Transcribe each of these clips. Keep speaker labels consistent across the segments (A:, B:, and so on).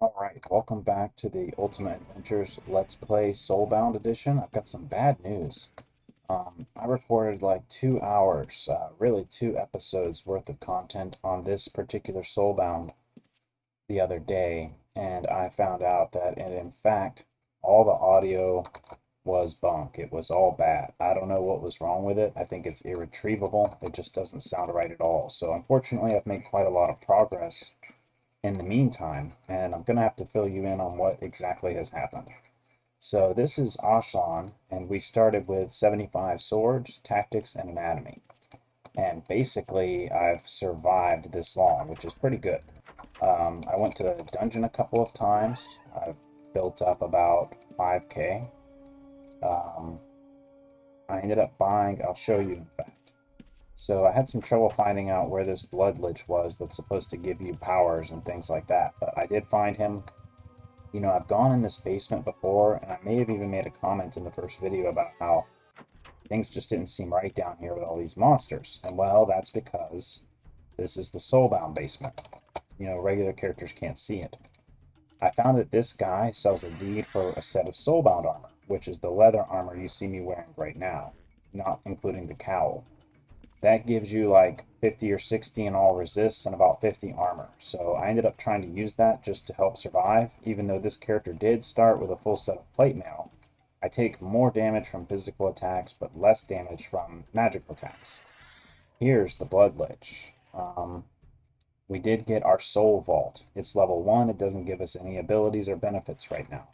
A: Alright, welcome back to the Ultima Adventures Let's Play Soulbound edition. I've got some bad news. I recorded like 2 hours, really 2 episodes worth of content on this particular Soulbound the other day, and I found out that, in fact, all the audio was bunk. It was all bad. I don't know what was wrong with it. I think it's irretrievable. It just doesn't sound right at all. So unfortunately, I've made quite a lot of progress in the meantime, and I'm going to have to fill you in on what exactly has happened. So this is Aslan, and we started with 75 swords, tactics, and anatomy. And basically, I've survived this long, which is pretty good. I went to the dungeon a couple of times. I've built up about 5k. I ended up buying, I'll show you in fact. So I had some trouble finding out where this blood lich was that's supposed to give you powers and things like that, but I did find him. You know, I've gone in this basement before, and I may have even made a comment in the first video about how things just didn't seem right down here with all these monsters. And well, that's because this is the Soulbound basement. You know, regular characters can't see it. I found that this guy sells a deed for a set of Soulbound armor, which is the leather armor you see me wearing right now, not including the cowl. That gives you like 50 or 60 in all resists and about 50 armor. So I ended up trying to use that just to help survive, even though this character did start with a full set of plate mail. I take more damage from physical attacks, but less damage from magical attacks. Here's the Blood Lich. We did get our Soul Vault. It's level 1. It doesn't give us any abilities or benefits right now.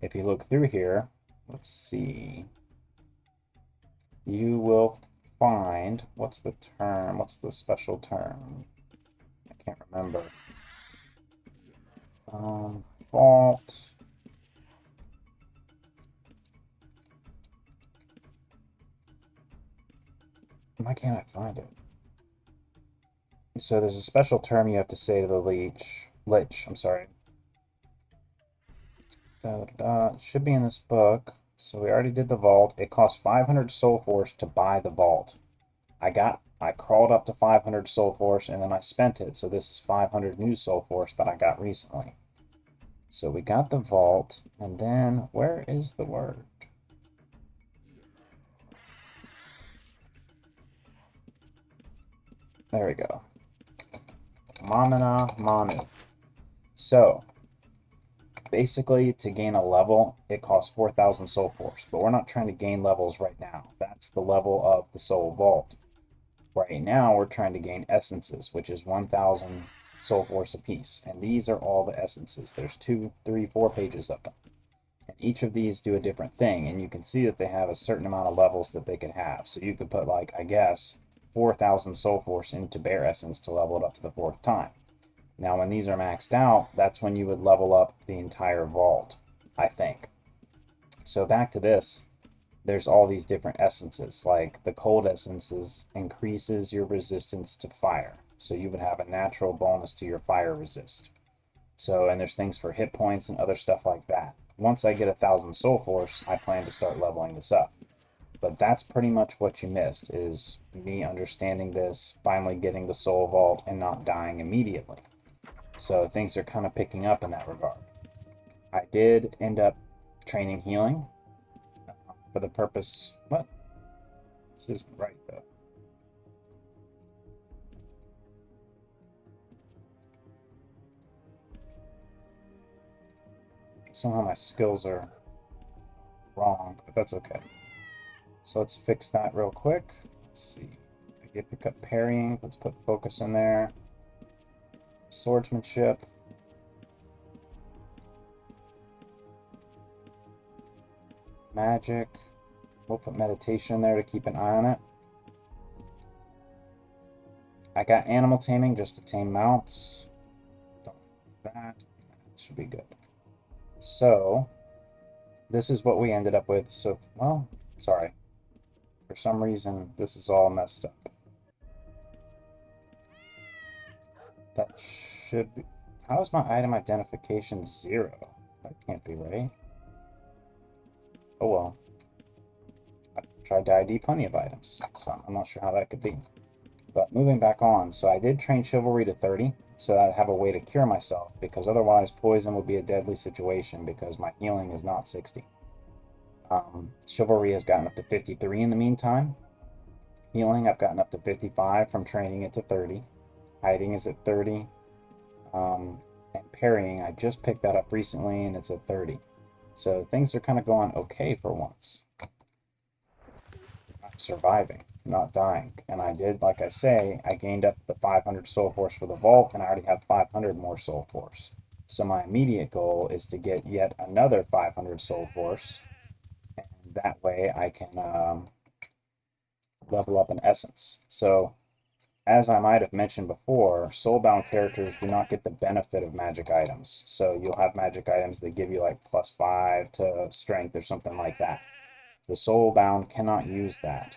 A: If you look through here, let's see. You will find, what's the term? What's the special term? I can't remember. Vault. Why can't I find it? So there's a special term you have to say to the lich, I'm sorry. It should be in this book. So we already did the vault. It cost 500 soul force to buy the vault. I crawled up to 500 soul force and then I spent it. So this is 500 new soul force that I got recently. So we got the vault, and then where is the word? There we go. Mamina Manu. So basically, to gain a level, it costs 4,000 soul force, but we're not trying to gain levels right now. That's the level of the soul vault. Right now, we're trying to gain essences, which is 1,000 soul force apiece. And these are all the essences. There's 2, 3, 4 pages of them. And each of these do a different thing. And you can see that they have a certain amount of levels that they could have. So you could put, like, I guess, 4,000 soul force into Bear Essence to level it up to the 4th time. Now, when these are maxed out, that's when you would level up the entire vault, I think. So back to this. There's all these different essences, like the cold essences increases your resistance to fire. So you would have a natural bonus to your fire resist. So, and there's things for hit points and other stuff like that. Once I get 1,000 soul force, I plan to start leveling this up. But that's pretty much what you missed, is me understanding this, finally getting the soul vault, and not dying immediately. So things are kind of picking up in that regard. I did end up training healing for the purpose. What? This isn't right though. Somehow my skills are wrong, but that's okay. So let's fix that real quick. Let's see. I get pick up parrying. Let's put focus in there. Swordsmanship. Magic. We'll put meditation in there to keep an eye on it. I got animal taming just to tame mounts. Don't do that. Should be good. So this is what we ended up with. So, well, sorry. For some reason, this is all messed up. That should be... How is my item identification 0? That can't be right. Oh well. I've tried to ID plenty of items, so I'm not sure how that could be. But moving back on, so I did train Chivalry to 30. so I'd have a way to cure myself, because otherwise poison would be a deadly situation because my healing is not 60. Chivalry has gotten up to 53 in the meantime. Healing, I've gotten up to 55 from training it to 30. Hiding is at 30. And parrying, I just picked that up recently and it's at 30. So things are kind of going okay for once. I'm surviving, not dying. And I did, like I say, I gained up the 500 soul force for the vault, and I already have 500 more soul force. So my immediate goal is to get yet another 500 soul force, and that way I can level up in essence. So, as I might have mentioned before, soulbound characters do not get the benefit of magic items. So you'll have magic items that give you like +5 to strength or something like that. The soulbound cannot use that.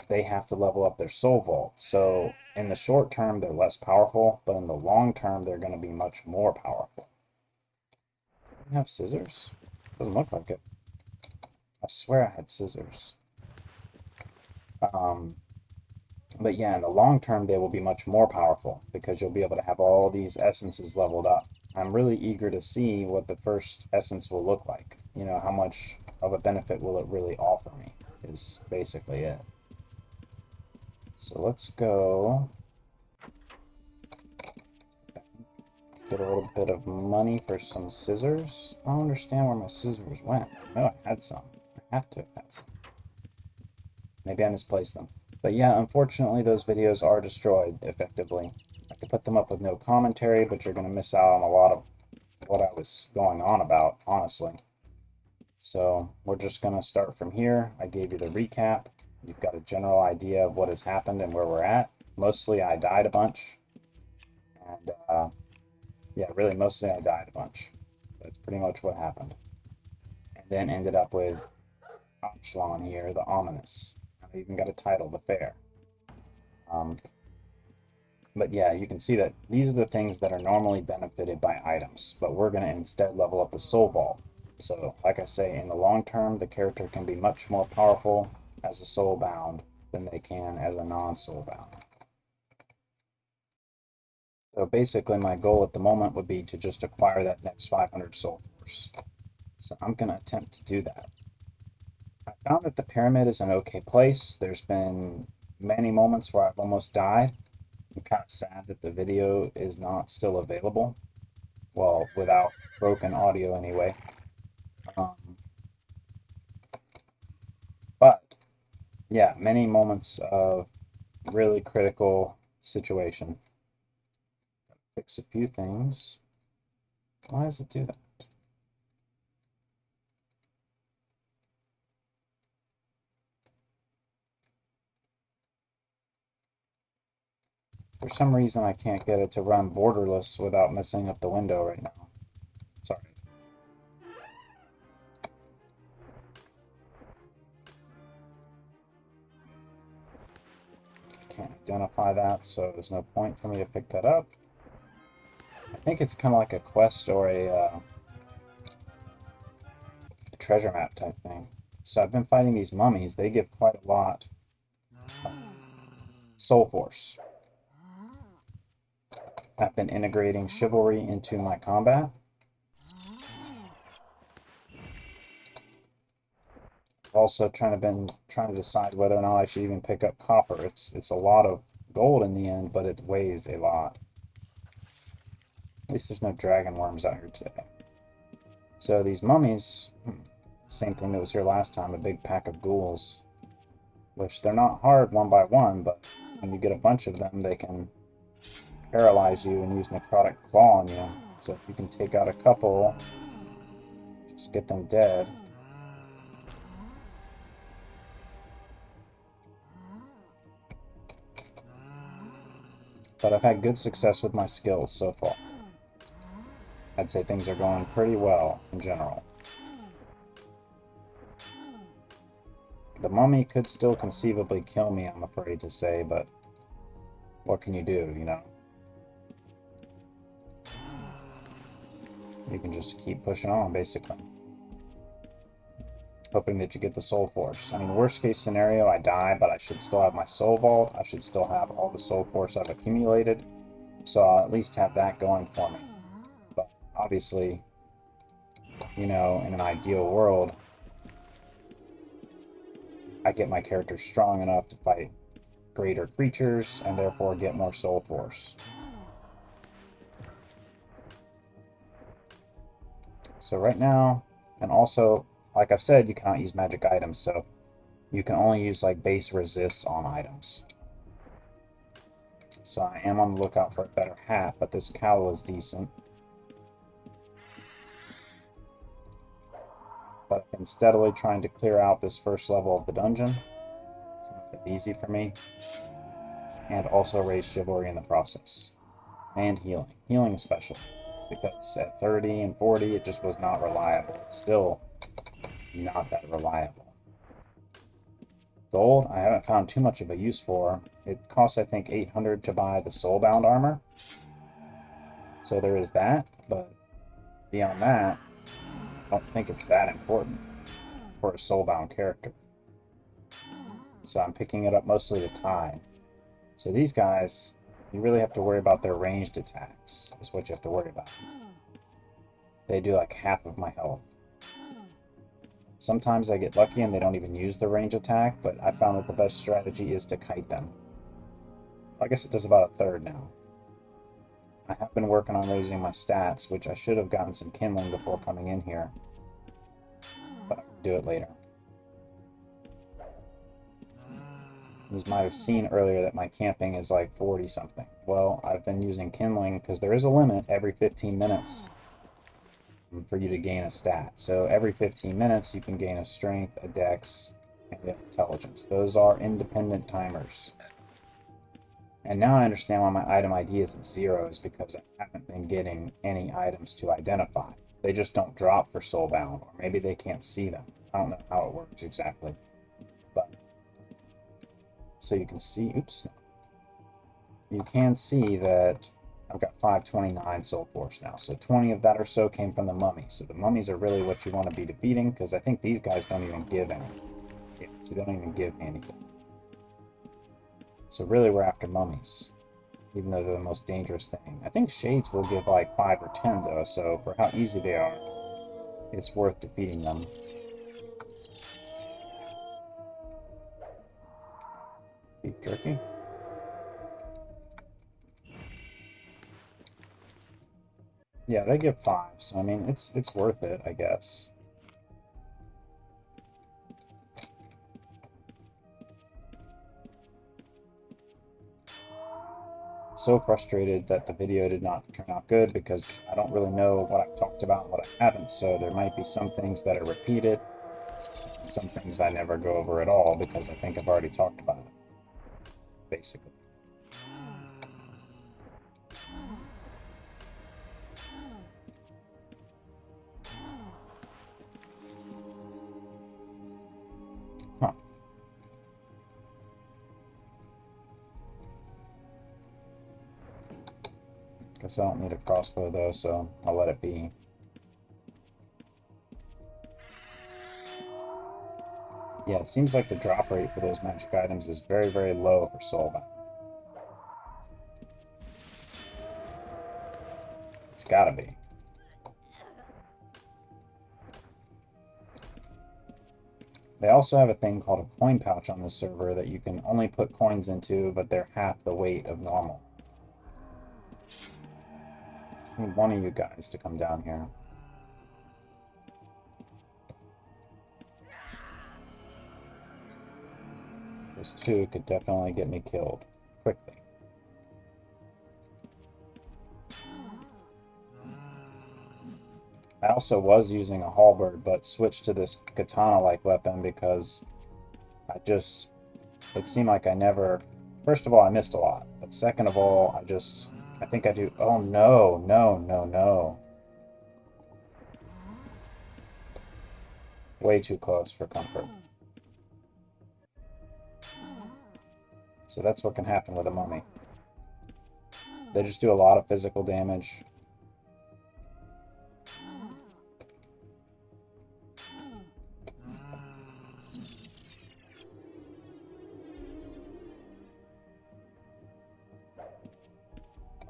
A: They have to level up their soul vault. So in the short term, they're less powerful, but in the long term, they're going to be much more powerful. I have scissors? Doesn't look like it. I swear I had scissors. But yeah, in the long term, they will be much more powerful because you'll be able to have all these essences leveled up. I'm really eager to see what the first essence will look like. You know, how much of a benefit will it really offer me is basically it. So let's go get a little bit of money for some scissors. I don't understand where my scissors went. I know I had some. I have to have had some. Maybe I misplaced them. But yeah, unfortunately, those videos are destroyed effectively. I could put them up with no commentary, but you're going to miss out on a lot of what I was going on about, honestly. So we're just going to start from here. I gave you the recap. You've got a general idea of what has happened and where we're at. Mostly I died a bunch. And yeah, really mostly I died a bunch. That's pretty much what happened. And then ended up with Echelon here, the Ominous. I even got a title, the Fair. But yeah, you can see that these are the things that are normally benefited by items, but we're going to instead level up the Soul Vault. So, like I say, in the long term, the character can be much more powerful as a Soulbound than they can as a non-Soulbound. So basically, my goal at the moment would be to just acquire that next 500 Soul Force. So I'm going to attempt to do that. I found that the pyramid is an okay place. There's been many moments where I've almost died. I'm kind of sad that the video is not still available. Well, without broken audio anyway. But yeah, many moments of really critical situation. Fix a few things. Why does it do that? For some reason, I can't get it to run borderless without messing up the window right now. Sorry. Can't identify that, so there's no point for me to pick that up. I think it's kind of like a quest or a treasure map type thing. So I've been fighting these mummies. They give quite a lot of soul force. I've been integrating chivalry into my combat. Also trying to decide whether or not I should even pick up copper. It's a lot of gold in the end, but it weighs a lot. At least there's no dragon worms out here today. So these mummies, same thing that was here last time, a big pack of ghouls, which they're not hard one by one, but when you get a bunch of them, they can paralyze you and use necrotic claw on you. So if you can take out a couple, just get them dead. But I've had good success with my skills so far. I'd say things are going pretty well in general. The mummy could still conceivably kill me, I'm afraid to say, but what can you do, you know? You can just keep pushing on, basically. Hoping that you get the soul force. I mean, worst case scenario, I die, but I should still have my soul vault. I should still have all the soul force I've accumulated. So I'll at least have that going for me. But obviously, you know, in an ideal world, I get my character strong enough to fight greater creatures and therefore get more soul force. So right now, and also, like I've said, you cannot use magic items, so you can only use like base resists on items. So I am on the lookout for a better hat, but this cowl is decent. But I've been steadily trying to clear out this first level of the dungeon. It's not that easy for me. And also raise chivalry in the process. And healing. Healing especially. Because at 30 and 40, it just was not reliable. It's still not that reliable. Gold, I haven't found too much of a use for. It costs, I think, 800 to buy the Soulbound armor. So there is that, but beyond that, I don't think it's that important for a Soulbound character. So I'm picking it up mostly to tie. So these guys, you really have to worry about their ranged attacks, is what you have to worry about. They do like half of my health. Sometimes I get lucky and they don't even use the range attack, but I found that the best strategy is to kite them. I guess it does about a third now. I have been working on raising my stats, which I should have gotten some kindling before coming in here. But I can do it later. You might have seen earlier that my camping is like 40 something. Well, I've been using kindling because there is a limit every 15 minutes for you to gain a stat. So every 15 minutes you can gain a strength, a dex, and an intelligence. Those are independent timers. And now I understand why my item ID isn't 0 is because I haven't been getting any items to identify. They just don't drop for Soulbound, or maybe they can't see them. I don't know how it works exactly. But so you can see, oops, you can see that I've got 529 soul force now. So 20 of that or so came from the mummies. So the mummies are really what you want to be defeating, because I think these guys don't even give any. Yeah, so they don't even give me anything. So really we're after mummies, even though they're the most dangerous thing. I think shades will give like 5 or 10 though, so for how easy they are, it's worth defeating them. Beef jerky. Yeah, they give 5, so I mean it's worth it, I guess. So frustrated that the video did not turn out good because I don't really know what I've talked about and what I haven't, so there might be some things that are repeated, some things I never go over at all because I think I've already talked about it, basically. Huh. Guess I don't need a crossbow though, so I'll let it be. Yeah, it seems like the drop rate for those magic items is very, very low for Soulbound. It's gotta be. They also have a thing called a coin pouch on this server that you can only put coins into, but they're half the weight of normal. I need one of you guys to come down here. Those two could definitely get me killed quickly. I also was using a halberd, but switched to this katana-like weapon because it seemed like I never, first of all, I missed a lot, but second of all, I think I do, oh no, no, no, no. Way too close for comfort. So that's what can happen with a mummy. They just do a lot of physical damage.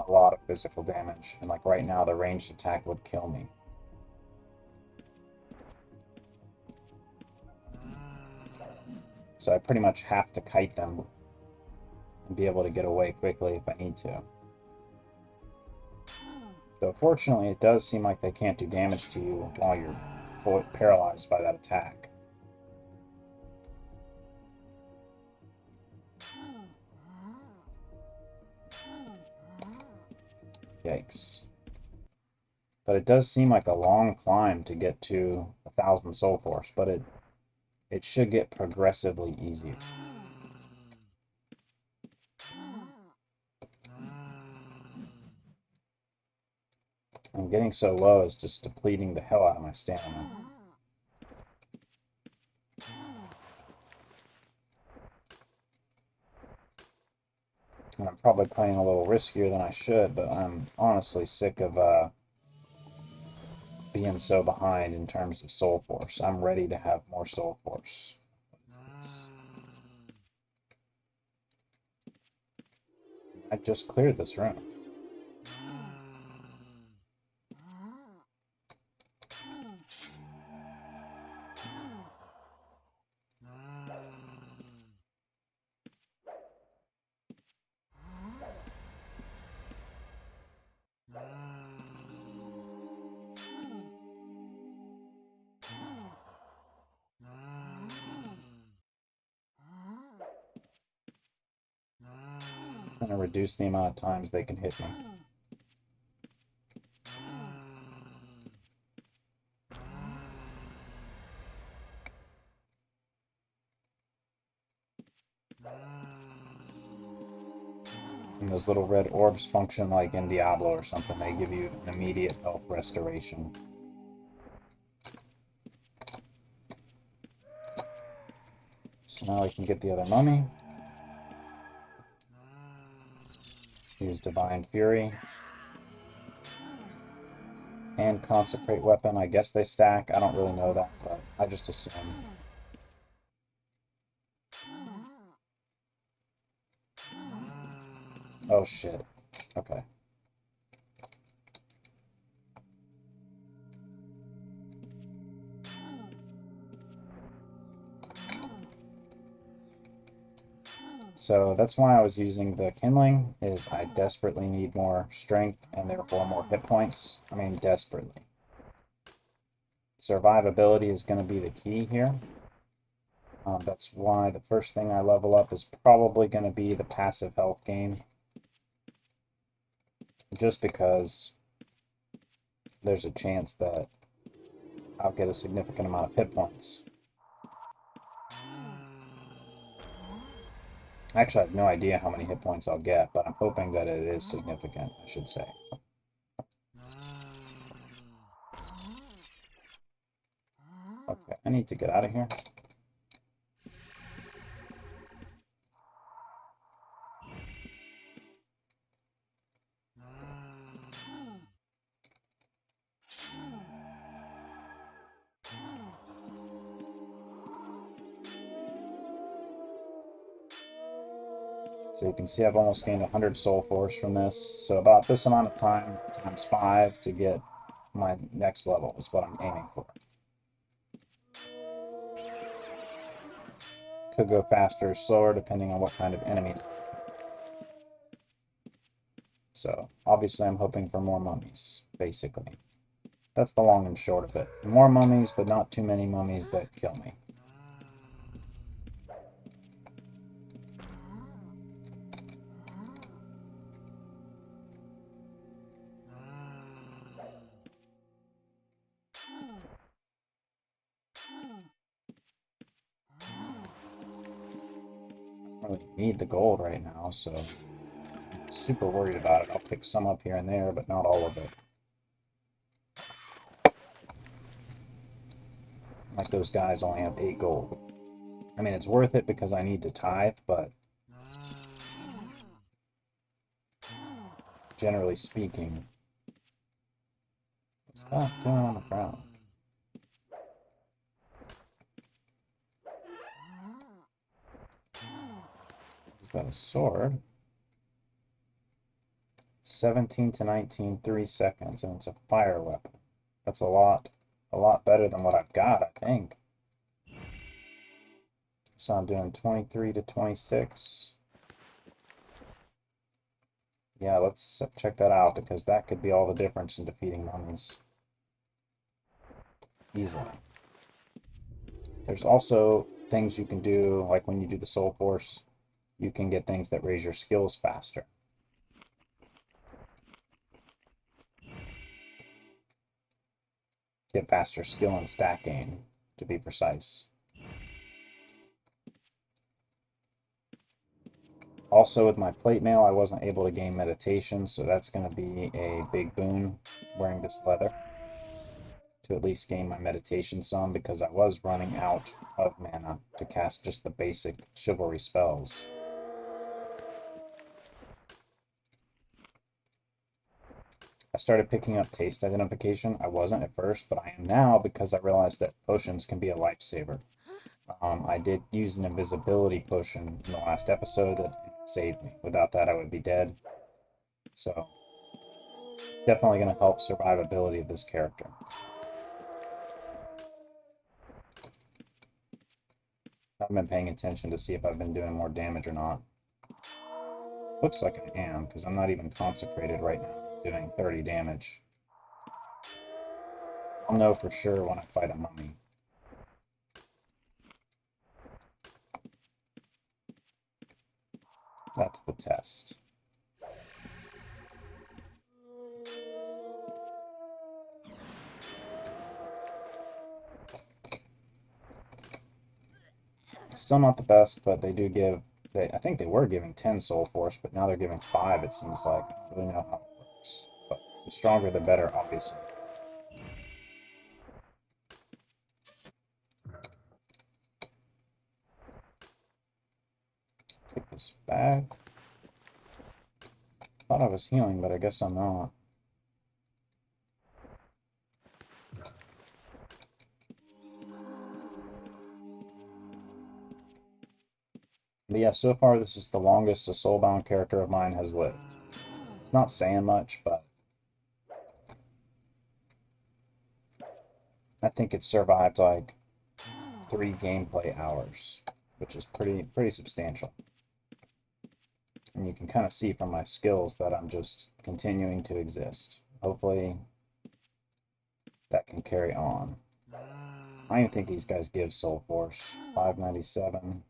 A: A lot of physical damage, and like right now the ranged attack would kill me. So I pretty much have to kite them and be able to get away quickly if I need to. So fortunately, it does seem like they can't do damage to you while you're paralyzed by that attack. Yikes. But it does seem like a long climb to get to 1,000 soul force, but it should get progressively easier. I'm getting so low, it's just depleting the hell out of my stamina. And I'm probably playing a little riskier than I should, but I'm honestly sick of being so behind in terms of soul force. I'm ready to have more soul force. I just cleared this room. I'm going to reduce the amount of times they can hit me. And those little red orbs function like in Diablo or something. They give you an immediate health restoration. So now I can get the other mummy. Use Divine Fury. And Consecrate Weapon. I guess they stack. I don't really know that, but I just assume. Oh shit. Okay. So that's why I was using the Kindling, is I desperately need more strength and therefore more hit points. I mean, desperately. Survivability is going to be the key here. That's why the first thing I level up is probably going to be the passive health gain. Just because there's a chance that I'll get a significant amount of hit points. Actually, I have no idea how many hit points I'll get, but I'm hoping that it is significant, I should say. Okay, I need to get out of here. So you can see I've almost gained 100 soul force from this. So about this amount of time times 5 to get my next level is what I'm aiming for. Could go faster or slower depending on what kind of enemies. So obviously I'm hoping for more mummies, basically. That's the long and short of it. More mummies, but not too many mummies that kill me. I don't really need the gold right now, so I'm super worried about it. I'll pick some up here and there, but not all of it. Like those guys only have 8 gold. I mean, it's worth it because I need to tithe, but generally speaking, what's that doing on the ground? Is that a sword? 17 to 19, 3 seconds, and it's a fire weapon. That's a lot better than what I've got, I think. So I'm doing 23 to 26. Yeah, let's check that out, because that could be all the difference in defeating mummies. Easily. There's also things you can do, like when you do the Soul Force, you can get things that raise your skills faster. Get faster skill and stat gain, to be precise. Also, with my plate mail, I wasn't able to gain meditation, so that's going to be a big boon wearing this leather. To at least gain my meditation some, because I was running out of mana to cast just the basic chivalry spells. I started picking up taste identification. I wasn't at first, but I am now, because I realized that potions can be a lifesaver. I did use an invisibility potion in the last episode that saved me. Without that, I would be dead. So, definitely going to help survivability of this character. I haven't been paying attention to see if I've been doing more damage or not. Looks like I am, because I'm not even consecrated right now, doing 30 damage. I'll know for sure when I fight a mummy. That's the test. Still not the best, but they do give... I think they were giving 10 Soul Force, but now they're giving 5, it seems like. I don't really know how it works. But the stronger the better, obviously. Take this back. Thought I was healing, but I guess I'm not. But yeah, so far this is the longest a Soulbound character of mine has lived. It's not saying much, but I think it survived like 3 gameplay hours, which is pretty substantial. And you can kind of see from my skills that I'm just continuing to exist. Hopefully that can carry on. I don't even think these guys give Soul Force. 597.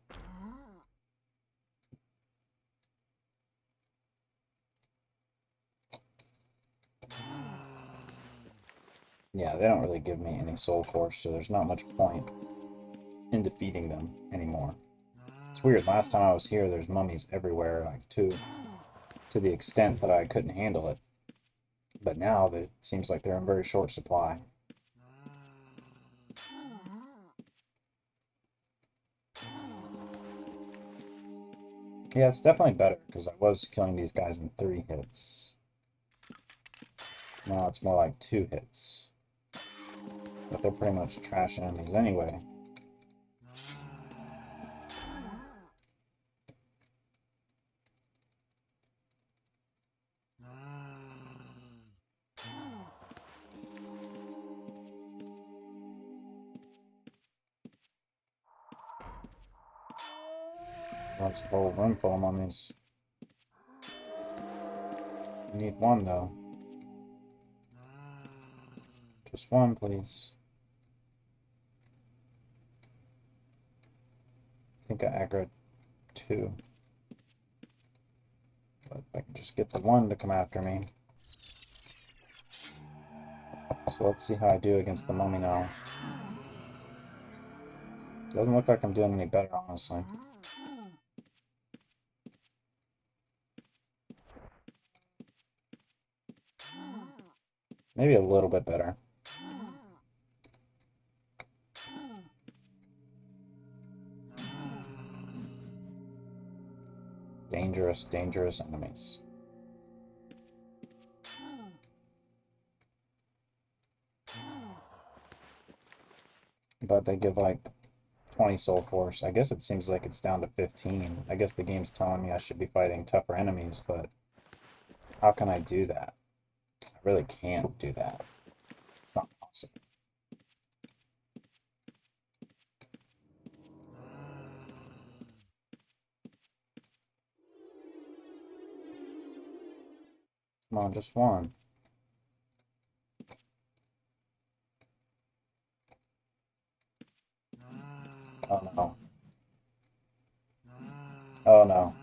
A: Yeah, they don't really give me any Soul Force, so there's not much point in defeating them anymore. It's weird, last time I was here, there's mummies everywhere, like to the extent that I couldn't handle it. But now it seems like they're in very short supply. Yeah, it's definitely better, because I was killing these guys in 3 hits. Now it's more like 2 hits. But they're pretty much trash enemies anyway. There's a whole room full of mummies. I need one, though. Just one, please. I think I aggroed 2. But if I can just get the 1 to come after me. So let's see how I do against the mummy now. Doesn't look like I'm doing any better, honestly. Maybe a little bit better. Dangerous, dangerous enemies. But they give like 20 Soul Force. I guess it seems like it's down to 15. I guess the game's telling me I should be fighting tougher enemies, but How can I do that? I really can't do that. It's not possible. Come on, just one. Oh no. Oh no.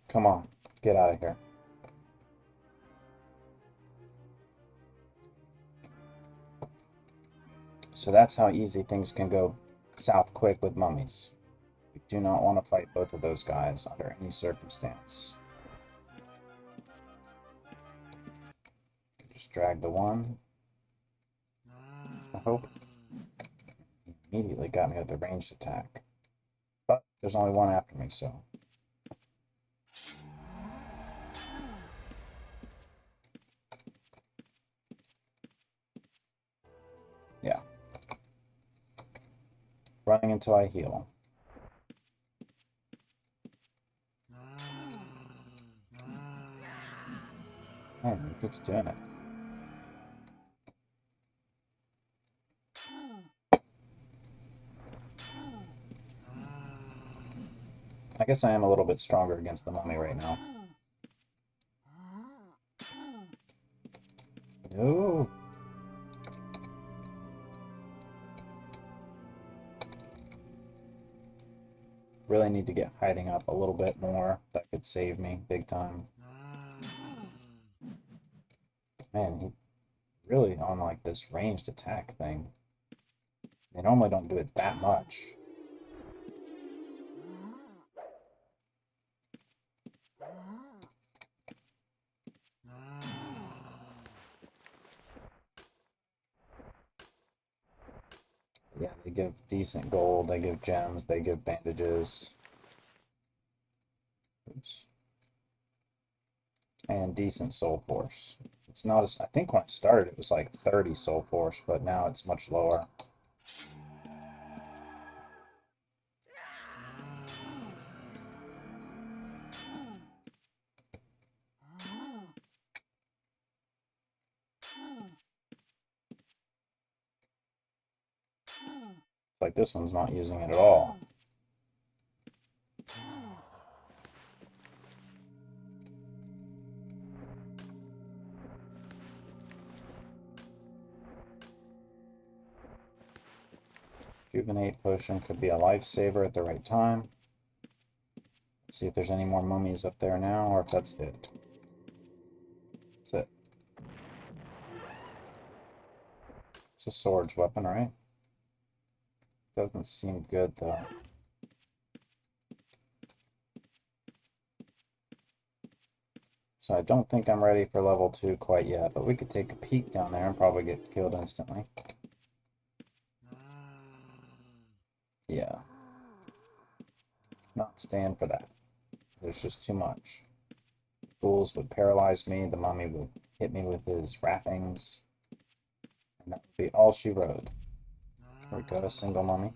A: Come on, get out of here. So that's how easy things can go south quick with mummies. We do not want to fight both of those guys under any circumstance. Just drag the one. I hope. He immediately got me with a ranged attack. But there's only one after me, so. Yeah. Running until I heal. Man, he keeps doing it. I guess I am a little bit stronger against the mummy right now. No. Really need to get hiding up a little bit more. That could save me big time. Man, he really on like this ranged attack thing. They normally don't do it that much. Yeah, they give decent gold, they give gems, they give bandages. Oops. And decent soul force. It's not as, I think when I started it was like 30 soul force, but now it's much lower. Like this one's not using it at all. Rejuvenate potion could be a lifesaver at the right time. Let's see if there's any more mummies up there now, or if that's it. That's it. It's a swords weapon, right? Doesn't seem good though. So I don't think I'm ready for level 2 quite yet, but we could take a peek down there and probably get killed instantly. Yeah. Not stand for that. There's just too much. Fools would paralyze me, the mummy would hit me with his wrappings, and that would be all she wrote. Here we go, single mummy.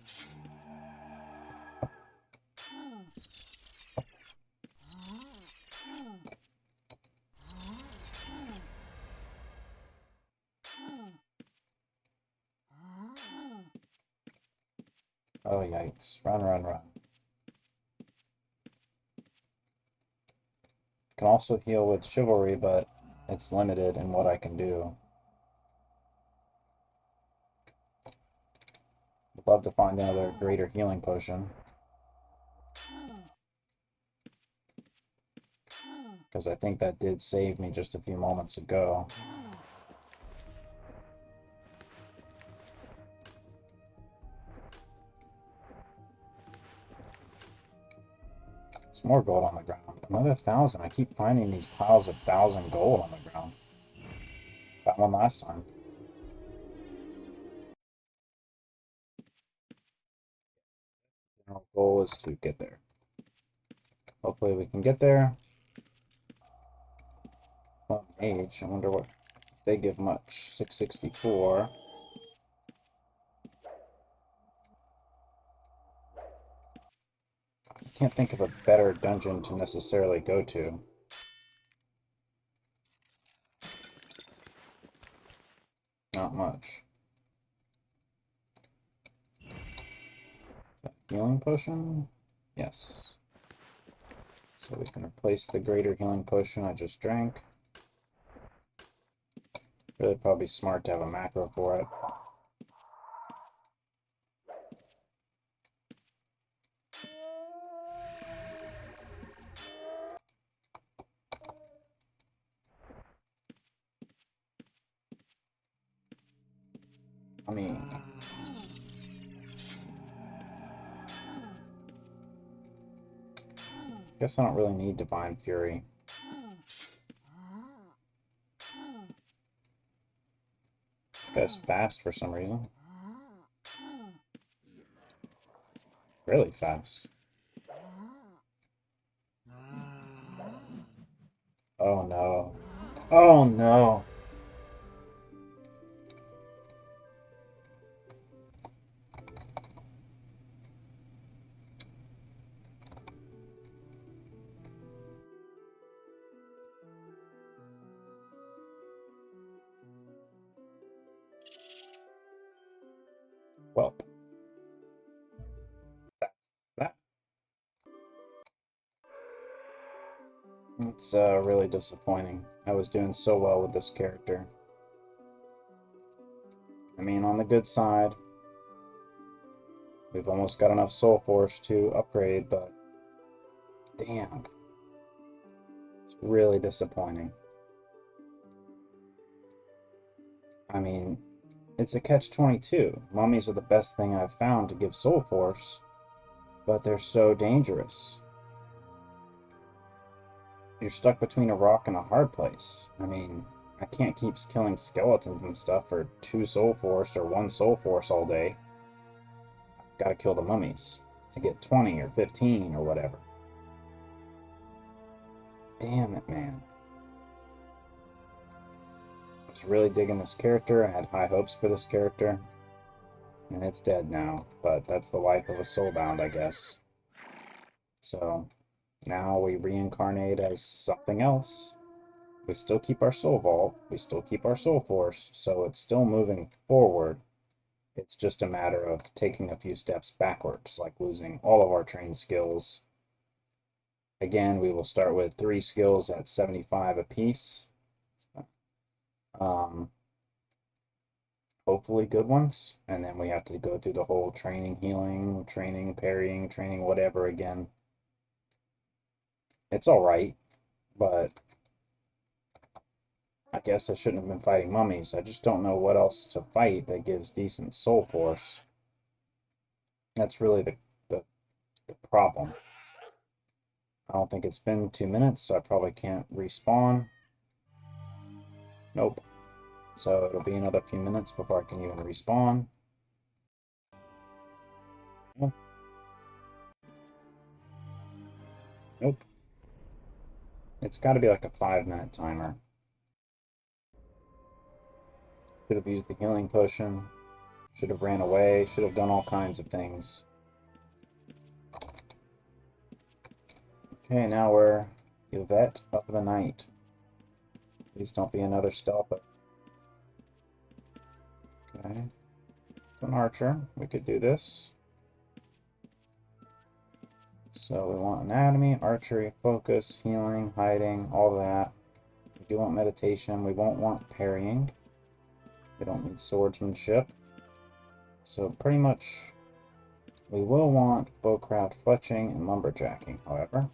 A: Oh yikes. Run, run, run. Can also heal with chivalry, but it's limited in what I can do. Would love to find another greater healing potion. Because I think that did save me just a few moments ago. There's more gold on the ground. Another 1,000. I keep finding these piles of 1,000 gold on the ground. Got one last time. Our goal is to get there. Hopefully we can get there. Well, age, I wonder what they give much. 664. Can't think of a better dungeon to necessarily go to. Not much. Healing potion? Yes. So we can replace the greater healing potion I just drank. Really probably smart to have a macro for it. I mean, guess I don't really need Divine Fury. This guy's fast for some reason. Really fast. Oh no. Oh no. Well, that. It's really disappointing. I was doing so well with this character. I mean, on the good side, we've almost got enough Soul Force to upgrade, but damn. It's really disappointing. I mean, it's a catch-22. Mummies are the best thing I've found to give Soul Force, but they're so dangerous. You're stuck between a rock and a hard place. I mean, I can't keep killing skeletons and stuff for 2 Soul Force or 1 Soul Force all day. I've got to kill the mummies to get 20 or 15 or whatever. Damn it, man. I was really digging this character. I had high hopes for this character. And it's dead now, but that's the life of a Soulbound, I guess. So, now we reincarnate as something else. We still keep our Soul Vault, we still keep our Soul Force, so it's still moving forward. It's just a matter of taking a few steps backwards, like losing all of our trained skills. Again, we will start with 3 skills at 75 apiece. Hopefully good ones, and then we have to go through the whole training healing, training parrying, training whatever again. It's alright, but I guess I shouldn't have been fighting mummies. I just don't know what else to fight that gives decent Soul Force. That's really the problem. I don't think it's been 2 minutes, so I probably can't respawn. Nope. So it'll be another few minutes before I can even respawn. Nope. Nope. It's got to be like a 5-minute timer. Should have used the healing potion. Should have ran away. Should have done all kinds of things. Okay, now we're Yvette of the Night. Please don't be another stealth. Okay. It's an archer. We could do this. So we want anatomy, archery, focus, healing, hiding, all that. We do want meditation. We won't want parrying. We don't need swordsmanship. So pretty much we will want bowcraft, fletching, and lumberjacking, however.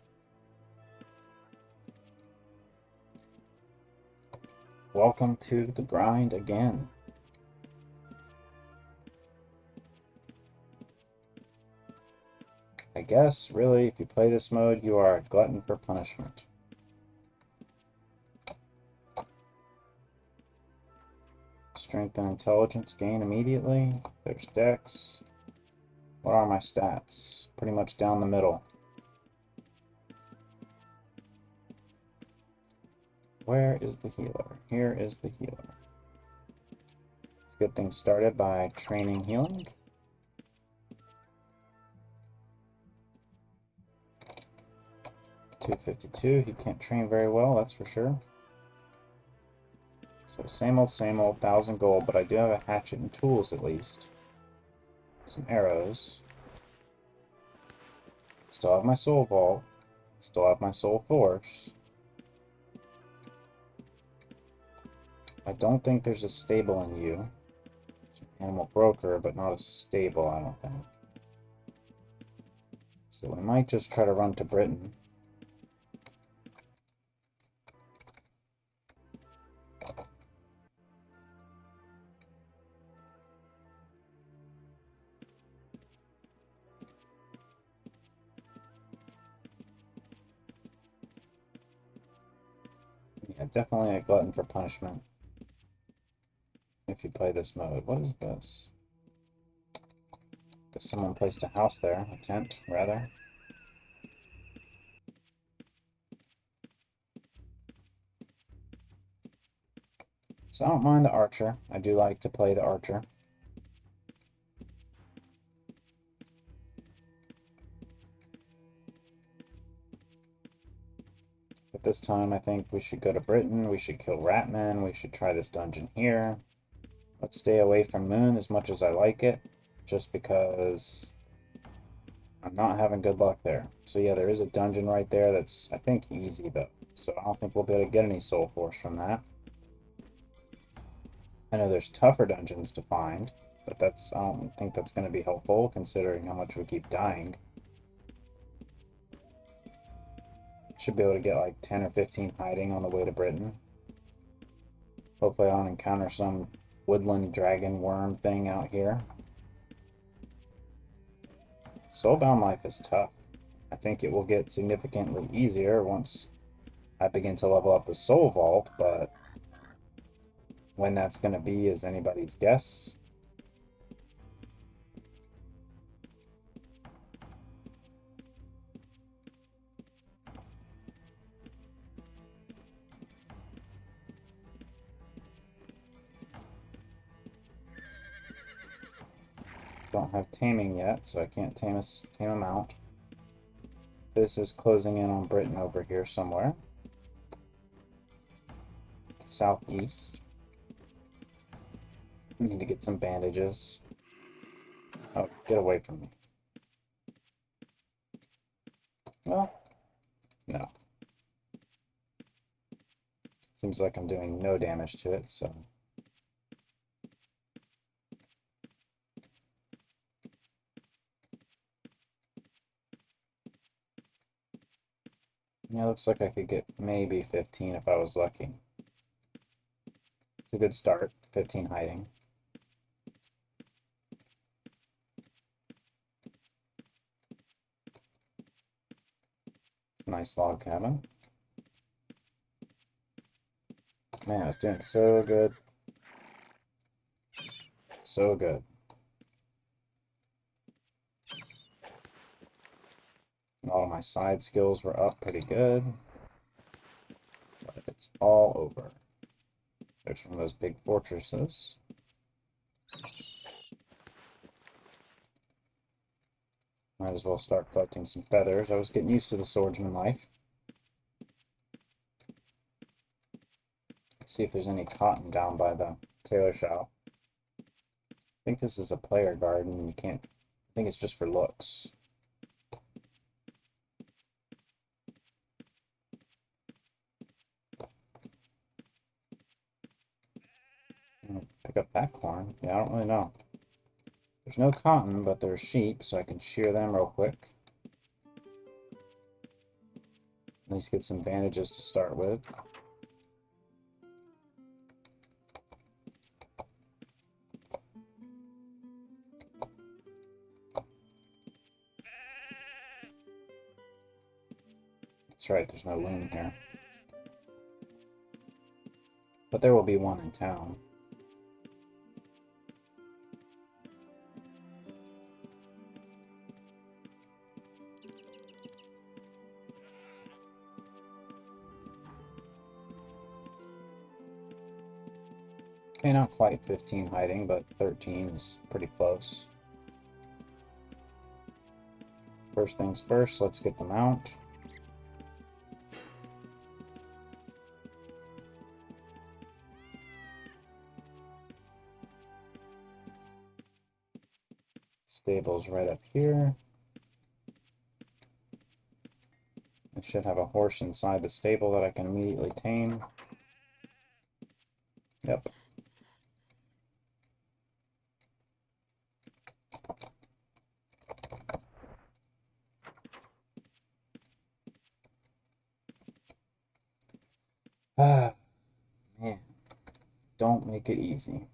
A: Welcome to the grind again. I guess, really, if you play this mode, you are a glutton for punishment. Strength and intelligence gain immediately. There's dex. What are my stats? Pretty much down the middle. Where is the healer? Here is the healer. Let's get things started by training healing. 252. He can't train very well, that's for sure. So same old, 1,000 gold, but I do have a hatchet and tools at least. Some arrows. Still have my soul vault. Still have my soul force. I don't think there's a stable in you. Animal broker, but not a stable, I don't think. So we might just try to run to Britain. Yeah, definitely a glutton for punishment if you play this mode. What is this? Guess someone placed a house there, a tent, rather. So I don't mind the archer. I do like to play the archer. But this time I think we should go to Britain, we should kill Ratman, we should try this dungeon here. Let's stay away from Moon as much as I like it, just because I'm not having good luck there. So yeah, there is a dungeon right there that's, I think, easy though. So I don't think we'll be able to get any soul force from that. I know there's tougher dungeons to find, but I don't think that's going to be helpful considering how much we keep dying. Should be able to get like 10 or 15 hiding on the way to Britain. Hopefully I don't encounter some woodland dragon worm thing out here. Soulbound life is tough. I think it will get significantly easier once I begin to level up the soul vault, but when that's going to be is anybody's guess. Don't have taming yet, so I can't tame a mount. This is closing in on Britain over here somewhere. Southeast. I need to get some bandages. Oh, get away from me. Well, no. Seems like I'm doing no damage to it, so. Yeah, looks like I could get maybe 15 if I was lucky. It's a good start, 15 hiding. Nice log cabin. Man, I was doing so good. So good. All of my side skills were up pretty good. But it's all over. There's one of those big fortresses. Might as well start collecting some feathers. I was getting used to the swordsman life. Let's see if there's any cotton down by the tailor shop. I think this is a player garden. You can't. I think it's just for looks. Pick up that corn. Yeah, I don't really know. There's no cotton, but there's sheep, so I can shear them real quick. At least get some bandages to start with. That's right, there's no loon here. But there will be one in town. Okay, not quite 15 hiding, but 13 is pretty close. First things first, let's get the mount. Stable's right up here. I should have a horse inside the stable that I can immediately tame. Yep. Ah, man. Don't make it easy.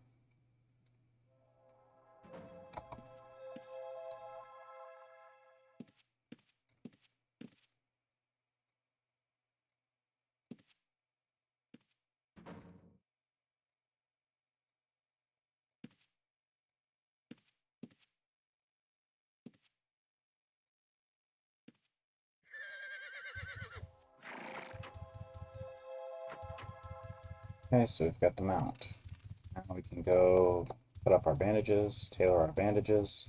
A: Okay, so we've got the mount. Now we can go put up our bandages, tailor our bandages.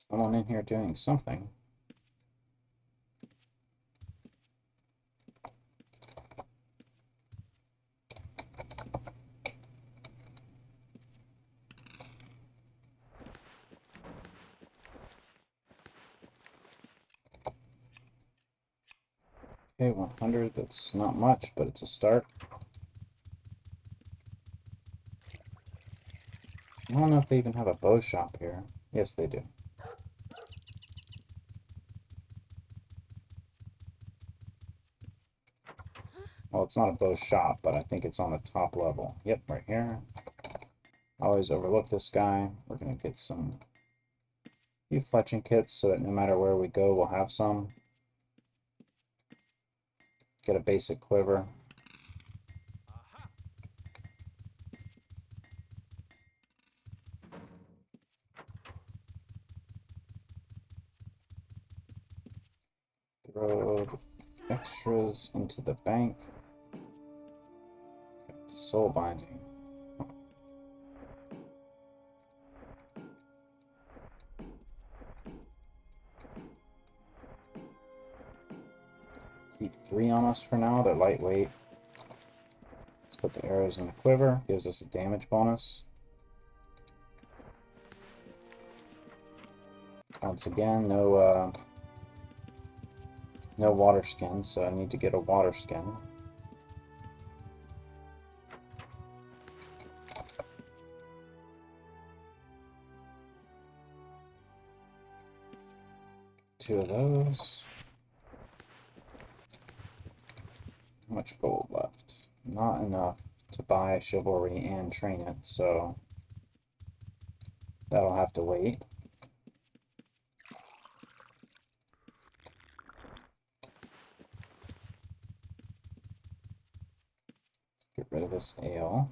A: Someone in here doing something. Okay, 100, that's not much, but it's a start. I don't know if they even have a bow shop here. Yes, they do. Well, it's not a bow shop, but I think it's on the top level. Yep, right here. I always overlook this guy. We're going to get some few fletching kits so that no matter where we go, we'll have some. Get a basic quiver. Throw extras into the bank. Soul binding. Keep 3 on us for now. They're lightweight. Let's put the arrows in the quiver. Gives us a damage bonus. Once again, no water skin, so I need to get a water skin. Two of those. How much gold left? Not enough to buy chivalry and train it, so that'll have to wait. Get rid of this ale.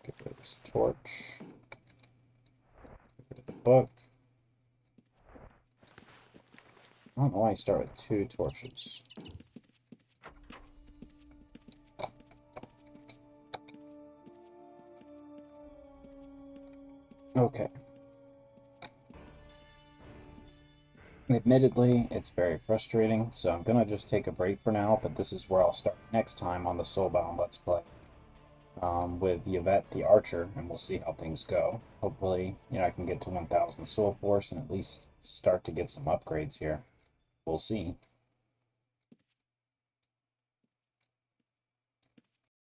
A: Get rid of this torch. Get rid of the book. I don't know why you start with 2 torches. Okay. Admittedly, it's very frustrating, so I'm gonna just take a break for now, but this is where I'll start next time on the Soulbound Let's Play. With Yvette the Archer, and we'll see how things go. Hopefully, I can get to 1000 Soul Force and at least start to get some upgrades here. We'll see.